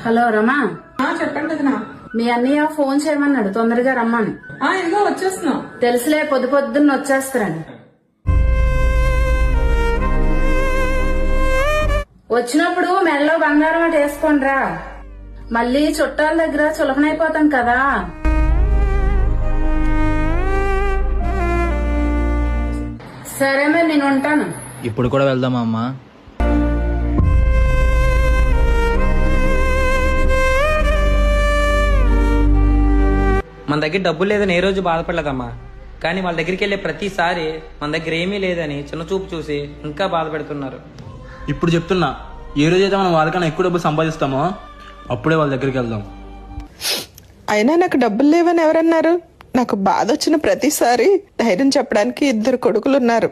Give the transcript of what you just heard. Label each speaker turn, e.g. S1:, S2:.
S1: Hello రమా,
S2: చెప్పండి వదినా.
S1: మీ అన్నయ్య ఫోన్ చేయమన్నాడు, తొందరగా రమ్మని.
S2: ఇదిగో వచ్చేస్తున్నాం.
S1: తెలుసులే, పొద్దున్న వచ్చేస్తారని. వచ్చినప్పుడు మెడలో బంగారం అటు వేసుకోండిరా, మళ్ళీ చుట్టాల దగ్గర చులకనైపోతాం కదా. సరే మరి నేను ఉంటాను.
S3: ఇప్పుడు కూడా వెళ్దామా అమ్మా?
S4: మన దగ్గర డబ్బులు లేదని ఏ రోజు బాధపడలేదమ్మా, కానీ వాళ్ళ దగ్గరికి వెళ్ళే ప్రతిసారి మన దగ్గర ఏమీ లేదని చిన్న చూపు చూసి ఇంకా బాధ పెడుతున్నారు.
S3: ఇప్పుడు చెప్తున్నా, ఏ రోజైతే మనం వాళ్ళకన్నా ఎక్కువ డబ్బులు సంపాదిస్తామో అప్పుడే వాళ్ళ దగ్గరికి వెళ్దాం.
S2: అయినా నాకు డబ్బులు లేవని ఎవరన్నారు? నాకు బాధ వచ్చిన ప్రతిసారి ధైర్యం చెప్పడానికి 2 కొడుకులున్నారు.